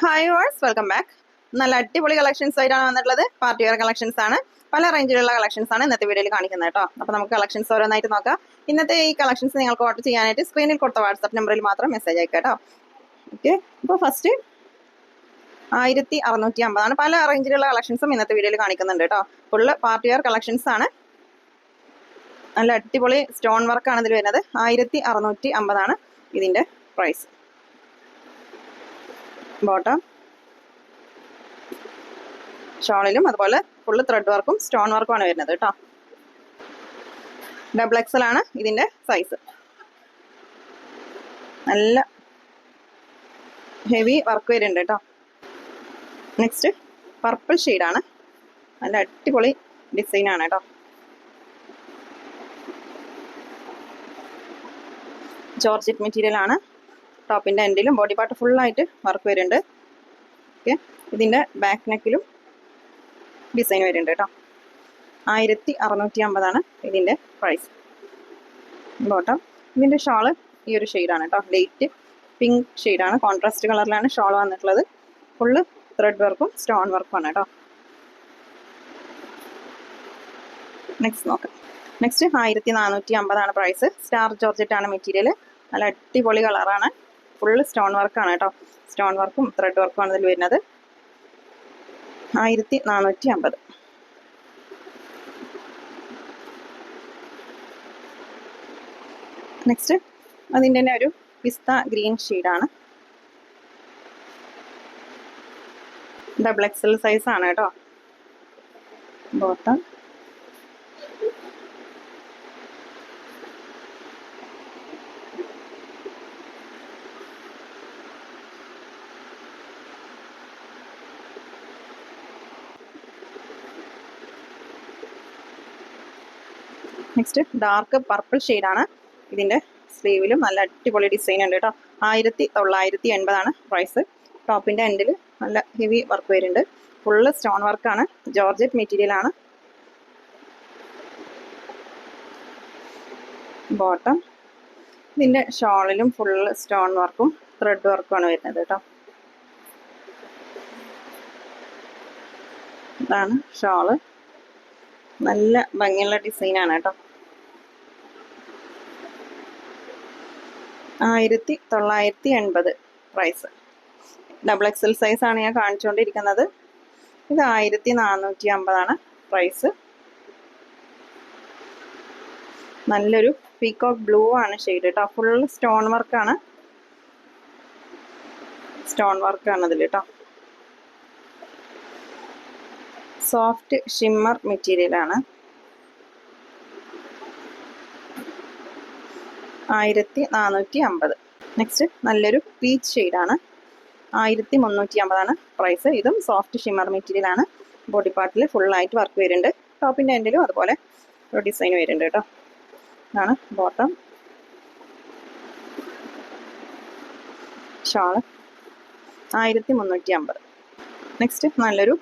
Hi verse, welcome back. നല്ല അടിപൊളി collections ആയിട്ടാണ് വന്നിട്ടുള്ളത്. പാർട്ടി വെയർ കളക്ഷൻസ് ആണ്. പല റേഞ്ചിലുള്ള കളക്ഷൻസ് ആണ് ഇന്നത്തെ വീഡിയോയിൽ കാണിക്കുന്നത് കേട്ടോ. അപ്പോൾ നമുക്ക് കളക്ഷൻസ് ഓരോന്നായിട്ട് നോക്കാം. ഇന്നത്തെ ഈ കളക്ഷൻസ് നിങ്ങൾക്ക് ഓർഡർ ചെയ്യാനായിട്ട് സ്ക്രീനിൽ കൊടുത്ത വാട്സ്ആപ്പ് നമ്പറിൽ മാത്രം മെസ്സേജ് അയക്കാം കേട്ടോ. ഓക്കെ, അപ്പോൾ ഫസ്റ്റ് 1650 പല റേഞ്ചിലുള്ള കളക്ഷൻസും ഇന്നത്തെ വീഡിയോയിൽ കാണിക്കുന്നുണ്ട് കേട്ടോ. ഫുള്ള് പാർട്ടി വെയർ കളക്ഷൻസ് ആണ്. നല്ല അടിപൊളി സ്റ്റോൺ വർക്കാണ് ഇതിൽ വരുന്നത്. 1650 ഇതിൻ്റെ പ്രൈസ്. ബോട്ടം ഷോളിലും അതുപോലെ ഫുള്ള് ത്രെഡ് വർക്കും സ്റ്റോൺ വർക്കുമാണ് വരുന്നത് കേട്ടോ. ഡബിൾ എക്സൽ ആണ് ഇതിൻ്റെ സൈസ്. നല്ല ഹെവി വർക്ക് വരുന്നുണ്ട് കേട്ടോ. നെക്സ്റ്റ് പർപ്പിൾ ഷെയ്ഡാണ്. നല്ല അടിപൊളി ഡിസൈനാണ് കേട്ടോ. ജോർജറ്റ് മെറ്റീരിയൽ ആണ്. ടോപ്പിൻ്റെ എൻഡിലും ബോഡി പാർട്ട് ഫുള്ളായിട്ട് വർക്ക് വരുന്നുണ്ട്. ഓക്കെ, ഇതിൻ്റെ ബാക്ക് നെക്കിലും ഡിസൈൻ വരുന്നുണ്ട് കേട്ടോ. 1650 ഇതിൻ്റെ പ്രൈസ്. ബോട്ടം ഇതിൻ്റെ ഷാള് ഈ ഒരു ഷെയ്ഡാണ് കേട്ടോ. ലൈറ്റ് പിങ്ക് ഷെയ്ഡാണ്. കോൺട്രാസ്റ്റ് കളറിലാണ് ഷാൾ വന്നിട്ടുള്ളത്. ഫുള്ള് ത്രെഡ് വർക്കും സ്റ്റോൺ വർക്കുമാണ് കേട്ടോ. നെക്സ്റ്റ് നോക്കാം. Next 1450 price. സ്റ്റാർ ജോർജറ്റ് ആണ് മെറ്റീരിയൽ. നല്ല അടിപൊളി കളറാണ്. ഫുള്ള് സ്റ്റോൺ വർക്കാണ് കേട്ടോ. സ്റ്റോൺ വർക്കും ത്രെഡ് വർക്കുമാണ് ഇതിൽ വരുന്നത്. 1450. നെക്സ്റ്റ് അതിൻ്റെ തന്നെ ഒരു പിസ്ത ഗ്രീൻ ഷെയ്ഡാണ്. ഡബിൾ എക്സൽ സൈസ് ആണ് കേട്ടോ. ബോട്ടം നെക്സ്റ്റ് ഡാർക്ക് പർപ്പിൾ ഷെയ്ഡാണ്. ഇതിൻ്റെ സ്ലീവിലും നല്ല അടിപൊളി ഡിസൈൻ ഉണ്ട് കേട്ടോ. 1980 പ്രൈസ്. ടോപ്പിൻ്റെ എൻഡിൽ നല്ല ഹെവി വർക്ക് വരുന്നുണ്ട്. ഫുള്ള് സ്റ്റോൺ വർക്കാണ്. ജോർജറ്റ് മെറ്റീരിയൽ ആണ്. ബോട്ടം ഇതിൻ്റെ ഷോളിലും ഫുള്ള് സ്റ്റോൺ വർക്കും ത്രെഡ് വർക്കുമാണ് വരുന്നത് കേട്ടോ. ഇതാണ് ഷോള്. നല്ല ഭംഗിയുള്ള ഡിസൈനാണ് കേട്ടോ. 1980 പ്രൈസ്. ഡബിൾ എക്സൽ സൈസാണ് ഞാൻ കാണിച്ചുകൊണ്ടിരിക്കുന്നത്. ഇത് 1450 പ്രൈസ്. നല്ലൊരു പീകോക്ക് ബ്ലൂ ആണ് ഷെയ്ഡ് കേട്ടോ. ഫുൾ സ്റ്റോൺ വർക്കാണ്. സ്റ്റോൺ വർക്കാണ് അതിൽ കേട്ടോ. സോഫ്റ്റ് ഷിമ്മർ മെറ്റീരിയലാണ്. 1450. നെക്സ്റ്റ് നല്ലൊരു പീച്ച് ഷെയ്ഡാണ്. 1350 പ്രൈസ്. ഇതും സോഫ്റ്റ് ഷിമ്മർ മെറ്റീരിയൽ ആണ്. ബോഡി പാർട്ടിൽ ഫുള്ളായിട്ട് വർക്ക് വരുന്നുണ്ട്. ടോപ്പിൻ്റെ എൻഡിലും അതുപോലെ ഒരു ഡിസൈൻ വരുന്നുണ്ട് കേട്ടോ. ഇതാണ് ബോട്ടം. ഷാള് 1350. നെക്സ്റ്റ് നല്ലൊരു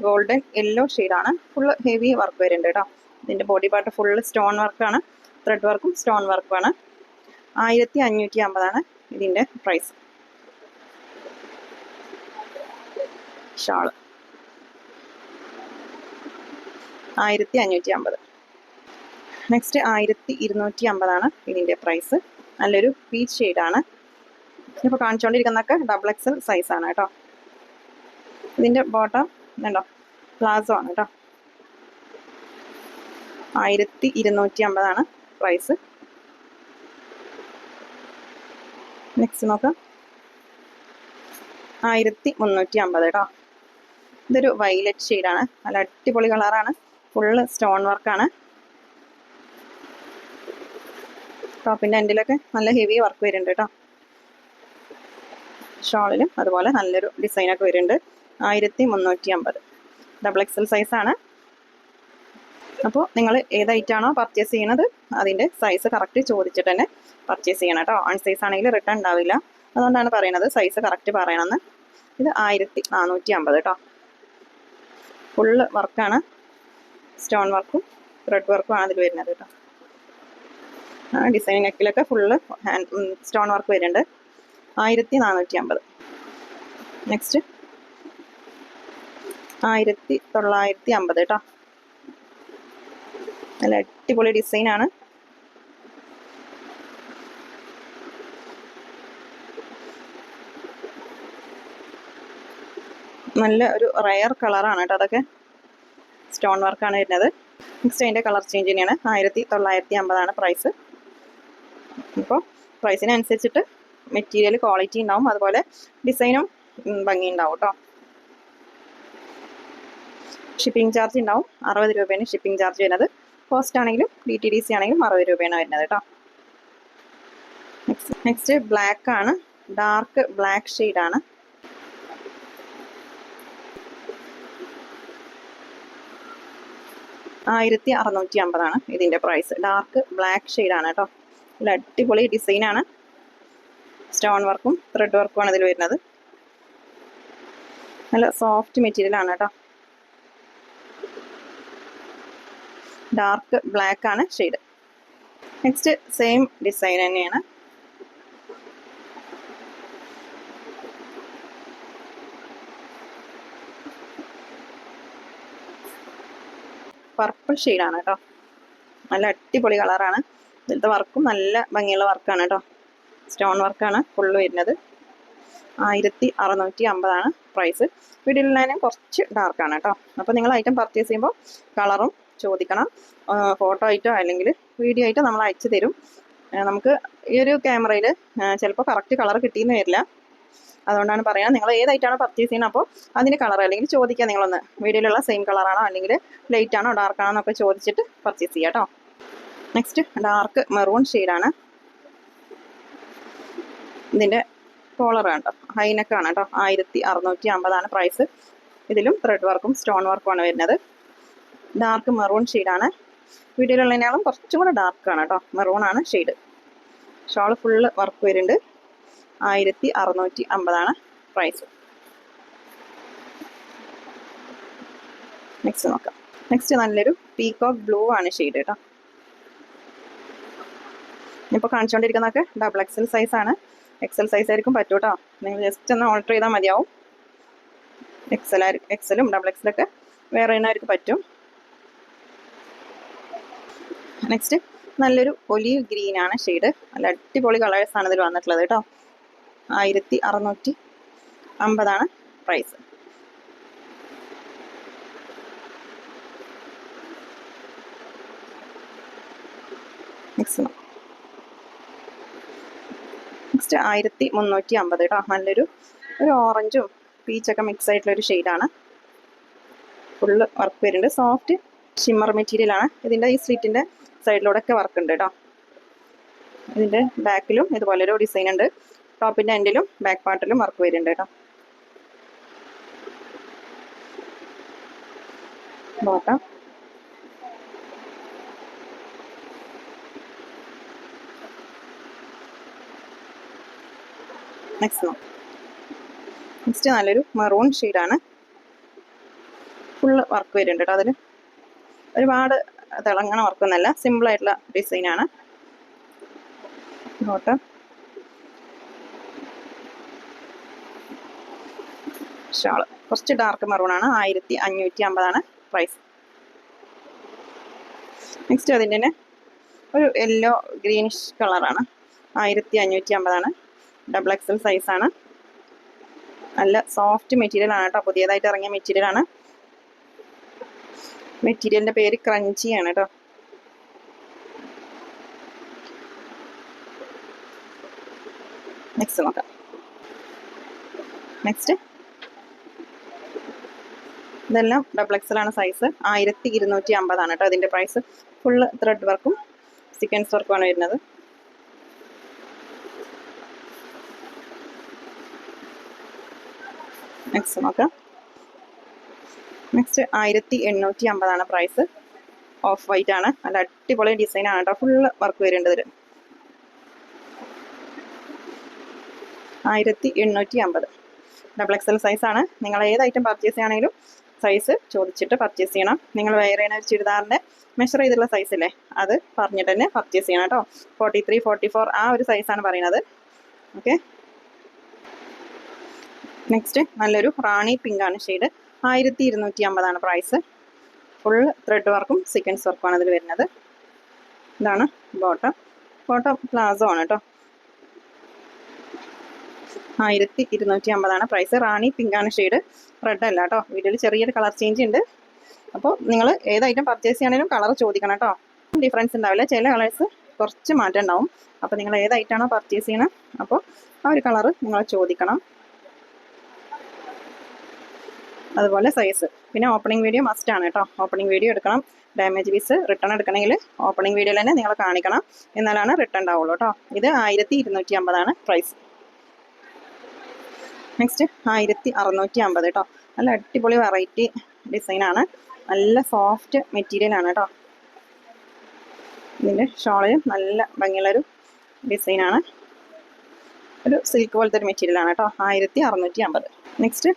ഗോൾഡൻ യെല്ലോ ഷെയ്ഡാണ്. ഫുള്ള് ഹെവി വർക്ക് വരുന്നുണ്ട് കേട്ടോ. ഇതിൻ്റെ ബോഡി പാർട്ട് ഫുള്ള് സ്റ്റോൺ വർക്കാണ്. ത്രെഡ് വർക്കും സ്റ്റോൺ വർക്കുമാണ്. 1550 ഇതിൻ്റെ പ്രൈസ്. ഷാള് 1550. നെക്സ്റ്റ് 1250 ഇതിൻ്റെ പ്രൈസ്. നല്ലൊരു പീച്ച് ഷെയ്ഡാണ്. ഇപ്പോൾ കാണിച്ചുകൊണ്ടിരിക്കുന്നതൊക്കെ ഡബിൾ എക്സൽ സൈസാണ് കേട്ടോ. ഇതിൻ്റെ ബോട്ടം ഉണ്ടോ, പ്ലാസോ ആണ് കേട്ടോ. 1250 പ്രൈസ്. നെക്സ്റ്റ് നോക്കാം. 1350 കേട്ടോ. ഇതൊരു വയലറ്റ് ഷെയ്ഡാണ്. നല്ല അടിപൊളി കളറാണ്. ഫുള്ള് സ്റ്റോൺ വർക്കാണ്. ടോപ്പിൻ്റെ എൻഡിലൊക്കെ നല്ല ഹെവി വർക്ക് വരുന്നുണ്ട് കേട്ടോ. ഷോളിലും അതുപോലെ നല്ലൊരു ഡിസൈനൊക്കെ വരുന്നുണ്ട്. 1350. ഡബിൾ എക്സൽ സൈസാണ്. അപ്പോൾ നിങ്ങൾ ഏത് ഐറ്റാണോ പർച്ചേസ് ചെയ്യണത് അതിൻ്റെ സൈസ് കറക്റ്റ് ചോദിച്ചിട്ട് തന്നെ പർച്ചേസ് ചെയ്യണം കേട്ടോ. അൺ സൈസ് ആണെങ്കിൽ റിട്ടേൺ ഉണ്ടാവില്ല. അതുകൊണ്ടാണ് പറയുന്നത് സൈസ് കറക്റ്റ് പറയണമെന്ന്. ഇത് 1450 കേട്ടോ. ഫുള്ള് വർക്കാണ്. സ്റ്റോൺ വർക്കും ത്രെഡ് വർക്കും ആണ് അതിൽ വരുന്നത് കേട്ടോ. ഡിസൈൻ നെക്കിലൊക്കെ ഫുള്ള് സ്റ്റോൺ വർക്ക് വരുന്നുണ്ട്. 1450. നെക്സ്റ്റ് 1950 കേട്ടോ. നല്ല അടിപൊളി ഡിസൈനാണ്. നല്ല ഒരു റയർ കളറാണ് കേട്ടോ. അതൊക്കെ സ്റ്റോൺ വർക്കാണ് വരുന്നത്. നെക്സ്റ്റ് അതിൻ്റെ കളർ ചേഞ്ച് തന്നെയാണ്. 1950 പ്രൈസ്. അപ്പോൾ പ്രൈസിനനുസരിച്ചിട്ട് മെറ്റീരിയൽ ക്വാളിറ്റി ഉണ്ടാവും, അതുപോലെ ഡിസൈനും ഭംഗി ഉണ്ടാവും കേട്ടോ. ഷിപ്പിംഗ് ചാർജ് ഉണ്ടാവും. 60 രൂപയാണ് ഷിപ്പിംഗ് ചാർജ് വരുന്നത്. കോസ്റ്റ് ആണെങ്കിലും DTDC ആണെങ്കിലും 60 രൂപയാണ് വരുന്നത് കേട്ടോ. നെക്സ്റ്റ് ബ്ലാക്ക് ആണ്. ഡാർക്ക് ബ്ലാക്ക് ഷെയ്ഡാണ്. 1650 ഇതിൻ്റെ പ്രൈസ്. ഡാർക്ക് ബ്ലാക്ക് ഷെയ്ഡാണ് കേട്ടോ. നല്ല അടിപൊളി ഡിസൈനാണ്. സ്റ്റോൺ വർക്കും ത്രെഡ് വർക്കും ആണ് ഇതിൽ വരുന്നത്. നല്ല സോഫ്റ്റ് മെറ്റീരിയൽ ആണ് കേട്ടോ. ഡാർക്ക് ബ്ലാക്ക് ആണ് ഷെയ്ഡ്. നെക്സ്റ്റ് സെയിം ഡിസൈൻ തന്നെയാണ്. പർപ്പിൾ ഷെയ്ഡാണ് കേട്ടോ. നല്ല അടിപൊളി കളറാണ്. ഇതിലത്തെ വർക്കും നല്ല ഭംഗിയുള്ള വർക്കാണ് കേട്ടോ. സ്റ്റോൺ വർക്കാണ് ഫുള്ള് വരുന്നത്. 1650 പ്രൈസ്. വീഡിയോയിലും കുറച്ച് ഡാർക്കാണ് കേട്ടോ. അപ്പോൾ നിങ്ങൾ ഐറ്റം പർച്ചേസ് ചെയ്യുമ്പോൾ കളറും ചോദിക്കണം. ഫോട്ടോ ആയിട്ടോ അല്ലെങ്കിൽ വീഡിയോ ആയിട്ടോ നമ്മൾ അയച്ചു തരും. നമുക്ക് ഈ ഒരു ക്യാമറയിൽ ചിലപ്പോൾ കറക്റ്റ് കളർ കിട്ടിയെന്ന് വരില്ല. അതുകൊണ്ടാണ് പറയുന്നത്, നിങ്ങൾ ഏതായിട്ടാണോ പർച്ചേസ് ചെയ്യുന്നത് അപ്പോൾ അതിൻ്റെ കളർ അല്ലെങ്കിൽ ചോദിക്കുക. നിങ്ങളൊന്ന് വീഡിയോയിലുള്ള സെയിം കളറാണോ അല്ലെങ്കിൽ ലൈറ്റ് ആണോ ഡാർക്ക് ആണോ എന്നൊക്കെ ചോദിച്ചിട്ട് പർച്ചേസ് ചെയ്യാം കേട്ടോ. നെക്സ്റ്റ് ഡാർക്ക് മെറൂൺ ഷെയ്ഡാണ്. ഇതിൻ്റെ കോളർ കണ്ടോ, ഹൈനെക്കാണ് കേട്ടോ. 1650 പ്രൈസ്. ഇതിലും ത്രെഡ് വർക്കും സ്റ്റോൺ വർക്കുമാണ് വരുന്നത്. ഡാർക്ക് മെറൂൺ ഷെയ്ഡാണ്. വീഡിയോയിലുള്ളതിനേക്കാളും കുറച്ചും കൂടെ ഡാർക്കാണ് കേട്ടോ. മെറൂൺ ആണ് ഷെയ്ഡ്. ഷോൾ ഫുള്ള് വർക്ക് വരുന്നുണ്ട്. 1650 പ്രൈസ്. നെക്സ്റ്റ് നോക്കാം. നെക്സ്റ്റ് നല്ലൊരു പീകോക്ക് ബ്ലൂ ആണ് ഷെയ്ഡ് കേട്ടോ. ഇപ്പോൾ കാണിച്ചുകൊണ്ടിരിക്കുന്നതൊക്കെ XXL സൈസാണ്. XL സൈസ് ആയിരിക്കും പറ്റൂ കേട്ടോ. നിങ്ങൾ ജസ്റ്റ് ഒന്ന് ഓൾട്ടർ ചെയ്താൽ മതിയാവും. XLും XXLൊക്കെ വേറെ ആയിരിക്കും പറ്റും. നെക്സ്റ്റ് നല്ലൊരു ഒലീവ് ഗ്രീൻ ആണ് ഷെയ്ഡ്. നല്ല അടിപൊളി കളേഴ്സാണ് ഇതിൽ വന്നിട്ടുള്ളത് കേട്ടോ. 1650 പ്രൈസ്. നെക്സ്റ്റ് 1350 കേട്ടോ. നല്ലൊരു ഓറഞ്ചും പീച്ചൊക്കെ മിക്സ് ആയിട്ടുള്ളൊരു ഷെയ്ഡാണ്. ഫുള്ള് വർക്ക് വരുന്നുണ്ട്. സോഫ്റ്റ് ഷിമ്മർ മെറ്റീരിയലാണ്. ഇതിൻ്റെ ഈ സ്ലിറ്റിൻ്റെ സൈഡിലൂടെയൊക്കെ വർക്ക് ഉണ്ട് കേട്ടോ. ഇതിൻ്റെ ബാക്കിലും ഇതുപോലൊരു ഡിസൈൻ ഉണ്ട്. ടോപ്പിൻ്റെ എൻഡിലും ബാക്ക് പാർട്ടിലും വർക്ക് വരുന്നുണ്ട് കേട്ടോ. നോക്കാം. നെക്സ്റ്റ് നല്ലൊരു മെറൂൺ ഷെയ്ഡാണ്. ഫുള്ള് വർക്ക് വരുന്നുണ്ട് കേട്ടോ. അതിൽ ഒരുപാട് തിളങ്ങണ വർക്കൊന്നല്ല, സിമ്പിളായിട്ടുള്ള ഡിസൈനാണ്. നോട്ട് ഷാള് കുറച്ച് ഡാർക്ക് മെറൂണാണ്. 1550 പ്രൈസ്. നെക്സ്റ്റ് അതിൻ്റെ തന്നെ ഒരു യെല്ലോ ഗ്രീനിഷ് കളറാണ്. 1550 XXL സൈസാണ്. നല്ല സോഫ്റ്റ് മെറ്റീരിയൽ ആണ് കേട്ടോ. പുതിയതായിട്ട് ഇറങ്ങിയ മെറ്റീരിയലാണ്. മെറ്റീരിയലിൻ്റെ പേര് ക്രഞ്ചിയാണ് കേട്ടോ. നെക്സ്റ്റ് നോക്കാം. നെക്സ്റ്റ് ഇതെല്ലാം XXL ആണ് സൈസ്. 1250 കേട്ടോ ഇതിൻ്റെ പ്രൈസ്. ഫുള്ള് ത്രെഡ് വർക്കും സീക്വൻസ് വർക്കുമാണ് വരുന്നത്. നെക്സ്റ്റ് നോക്കാം. Next 1850 price. ഓഫ് വൈറ്റ് ആണ്. നല്ല അടിപൊളി ഡിസൈനാണ് കേട്ടോ. ഫുള്ള് വർക്ക് വരുന്നുണ്ട് ഇതിൽ. 1850 XXL സൈസാണ്. നിങ്ങൾ ഏത് ഐറ്റം പർച്ചേസ് ചെയ്യുകയാണെങ്കിലും സൈസ് ചോദിച്ചിട്ട് പർച്ചേസ് ചെയ്യണം. നിങ്ങൾ വേറെ ഒരു ചുരിദാറിൻ്റെ മെഷർ ചെയ്തിട്ടുള്ള സൈസില്ലേ അത് പറഞ്ഞിട്ട് തന്നെ പർച്ചേസ് ചെയ്യണം കേട്ടോ. 43, 44 ആ ഒരു സൈസാണ് പറയുന്നത്. ഓക്കെ. നെക്സ്റ്റ് നല്ലൊരു റാണി പിങ്ക് ആണ് ഷെയ്ഡ്. 1250 പ്രൈസ്. ഫുൾ ത്രെഡ് വർക്കും സീക്വൻസ് വർക്കുമാണ് അതിൽ വരുന്നത്. ഇതാണ് ബോട്ടം. ബോട്ടം പ്ലാസോ ആണ് കേട്ടോ. 1250 പ്രൈസ്. റാണി പിങ്ക് ആണ് ഷെയ്ഡ്. റെഡ് അല്ല കേട്ടോ. വീഡിയോയിൽ ചെറിയൊരു കളർ ചേഞ്ച് ഉണ്ട്. അപ്പോൾ നിങ്ങൾ ഏത് ഐറ്റം പർച്ചേസ് ചെയ്യണമെങ്കിലും കളർ ചോദിക്കണം കേട്ടോ. ഡിഫറൻസ് ഉണ്ടാവില്ല. ചില കളേഴ്സ് കുറച്ച് മാറ്റം ഉണ്ടാവും. അപ്പോൾ നിങ്ങൾ ഏത് ഐറ്റമാണോ പർച്ചേസ് ചെയ്യണം അപ്പോൾ ആ ഒരു കളർ നിങ്ങൾ ചോദിക്കണം. അതുപോലെ സൈസ്. പിന്നെ ഓപ്പണിംഗ് വീഡിയോ മസ്റ്റ് ആണ് കേട്ടോ. ഓപ്പണിംഗ് വീഡിയോ എടുക്കണം. ഡാമേജ് പീസ് റിട്ടേൺ എടുക്കണമെങ്കിൽ ഓപ്പണിംഗ് വീഡിയോയിൽ തന്നെ നിങ്ങൾ കാണിക്കണം. എന്നാലാണ് റിട്ടേൺ ഉണ്ടാവുള്ളൂ കേട്ടോ. ഇത് 1250 പ്രൈസ്. നെക്സ്റ്റ് 1650 കേട്ടോ. നല്ല അടിപൊളി വെറൈറ്റി ഡിസൈനാണ്. നല്ല സോഫ്റ്റ് മെറ്റീരിയലാണ് കേട്ടോ. ഇതിൻ്റെ ഷോളിൽ നല്ല ഭംഗിയുള്ളൊരു ഡിസൈനാണ്. ഒരു സിൽക്ക് പോലത്തെ ഒരു മെറ്റീരിയലാണ് കേട്ടോ. 1650. Next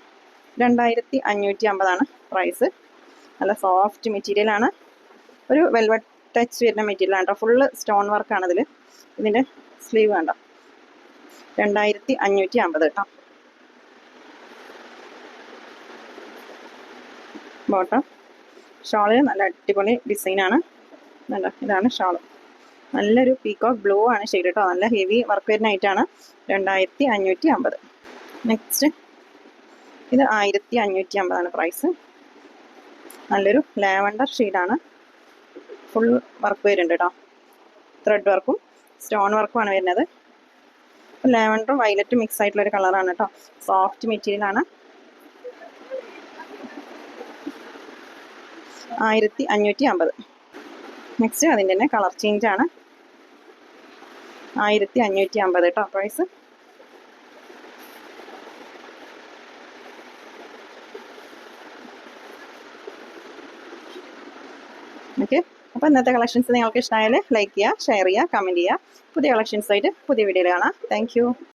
2550 price. നല്ല സോഫ്റ്റ് മെറ്റീരിയലാണ്. ഒരു വെൽവെറ്റ് ടച്ച് വരുന്ന മെറ്റീരിയലാണ് കേട്ടോ. ഫുള്ള് സ്റ്റോൺ വർക്കാണ് ഇതിൽ. ഇതിൻ്റെ സ്ലീവ് കണ്ടോ. 2550 കേട്ടോ. ബോട്ടം. ഷോളിൽ നല്ല അടിപൊളി ഡിസൈനാണ്. ഇതാണ് ഷോള്. നല്ലൊരു പീകോക്ക് ബ്ലൂ ആണ് ഷെയ്ഡ് കേട്ടോ. നല്ല ഹെവി വർക്ക് വരുന്ന ഐറ്റാണ്. 2550. നെക്സ്റ്റ് ഇത് 1550 പ്രൈസ്. നല്ലൊരു ലാവൻഡർ ഷെയ്ഡാണ്. ഫുൾ വർക്ക് വരുന്നുണ്ട് കേട്ടോ. ത്രെഡ് വർക്കും സ്റ്റോൺ വർക്കുമാണ് വരുന്നത്. ലാവൻഡറും വയലറ്റും മിക്സ് ആയിട്ടുള്ളൊരു കളറാണ് കേട്ടോ. സോഫ്റ്റ് മെറ്റീരിയലാണ്. 1550. നെക്സ്റ്റ് അതിൻ്റെ തന്നെ കളർ ചേഞ്ച് ആണ്. 1550 കേട്ടോ പ്രൈസ്. ഓക്കെ. അപ്പോൾ ഇന്നത്തെ കളക്ഷൻസ് നിങ്ങൾക്ക് ഇഷ്ടമായാൽ ലൈക്ക് ചെയ്യുക, ഷെയർ ചെയ്യുക, കമൻറ്റ് ചെയ്യുക. പുതിയ കളക്ഷൻസായിട്ട് പുതിയ വീഡിയോയിൽ കാണാം. താങ്ക്